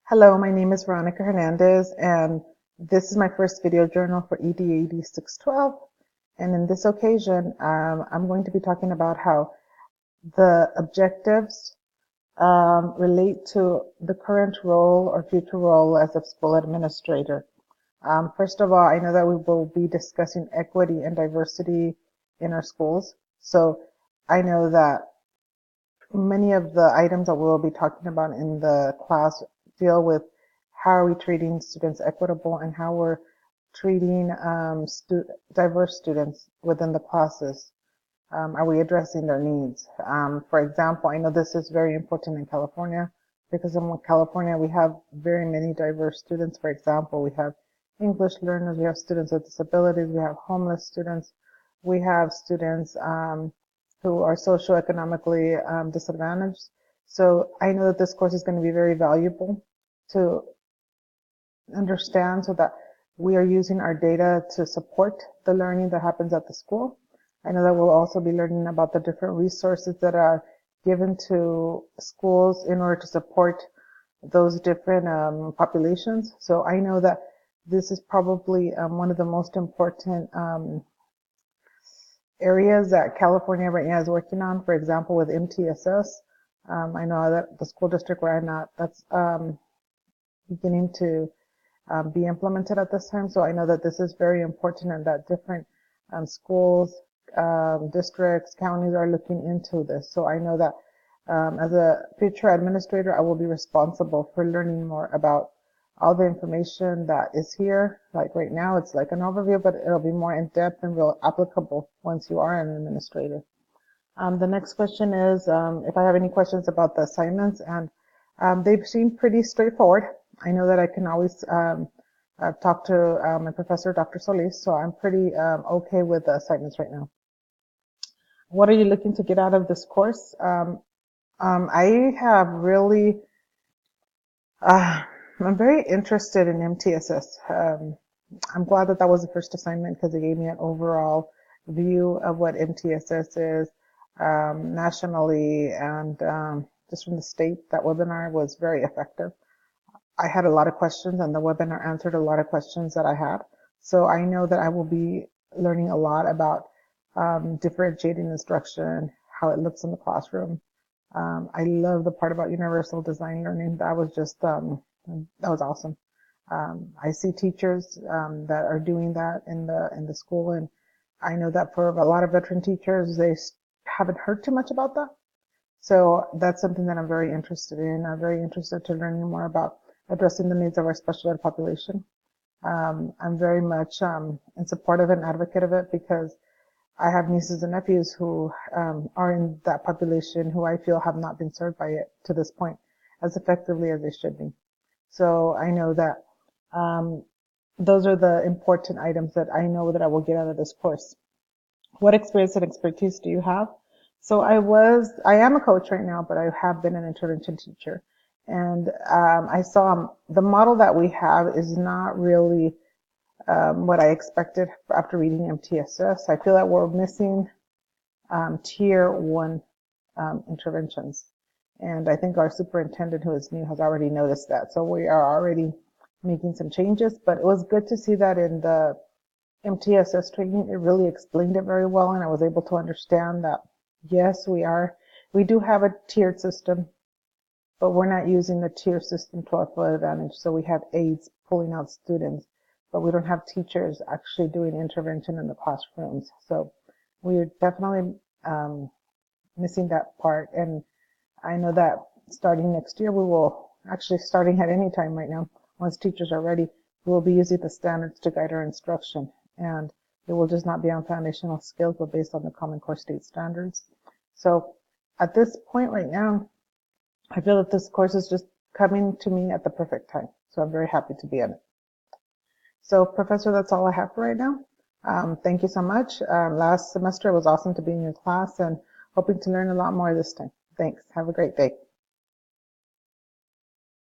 Hello, my name is Veronica Hernandez, and this is my first video journal for EDAD 612. And in this occasion, I'm going to be talking about how the objectives relate to the current role or future role as a school administrator. First of all, I know that we will be discussing equity and diversity in our schools. So I know that many of the items that we'll be talking about in the class deal with how are we treating students equitable and how we're treating diverse students within the classes. Are we addressing their needs? For example, I know this is very important in California because in California we have very many diverse students. For example, we have English learners, we have students with disabilities, we have homeless students, we have students who are socioeconomically disadvantaged. So I know that this course is going to be very valuable to understand so that we are using our data to support the learning that happens at the school. I know that we'll also be learning about the different resources that are given to schools in order to support those different populations. So I know that this is probably one of the most important areas that California right now is working on. For example, with MTSS, I know that the school district where I'm at, that's beginning to be implemented at this time. So I know that this is very important and that different schools, districts, counties are looking into this. So I know that as a future administrator, I will be responsible for learning more about all the information that is here. Like right now, it's like an overview, but it'll be more in depth and real applicable once you are an administrator. The next question is if I have any questions about the assignments, and they seem pretty straightforward. I know that I can always talk to my professor, Dr. Solis, so I'm pretty okay with the assignments right now. What are you looking to get out of this course? I have really, I'm very interested in MTSS. I'm glad that that was the first assignment because it gave me an overall view of what MTSS is nationally and just from the state. That webinar was very effective. I had a lot of questions and the webinar answered a lot of questions that I had. So I know that I will be learning a lot about differentiating instruction, how it looks in the classroom. I love the part about universal design learning. That was just, that was awesome. I see teachers that are doing that in the school, and I know that for a lot of veteran teachers, they haven't heard too much about that. So that's something that I'm very interested in. I'm very interested to learning more about addressing the needs of our special ed population. I'm very much in support of and advocate of it because I have nieces and nephews who are in that population who I feel have not been served by it to this point as effectively as they should be. So I know that those are the important items that I know that I will get out of this course. What experience and expertise do you have? So I am a coach right now, but I have been an intervention teacher. And I saw the model that we have is not really what I expected after reading MTSS. I feel that we're missing tier 1 interventions. And I think our superintendent, who is new, has already noticed that. So we are already making some changes, but it was good to see that in the MTSS training. It really explained it very well, and I was able to understand that, yes, we do have a tiered system, but we're not using the tier system to our full advantage. So we have aides pulling out students, but we don't have teachers actually doing intervention in the classrooms. So we're definitely missing that part. And I know that starting next year, we will actually starting at any time right now, once teachers are ready, we will be using the standards to guide our instruction. And it will just not be on foundational skills, but based on the Common Core State Standards. So at this point right now, I feel that this course is just coming to me at the perfect time. So I'm very happy to be in it. So Professor, that's all I have for right now. Thank you so much. Last semester it was awesome to be in your class and hoping to learn a lot more this time. Thanks. Have a great day.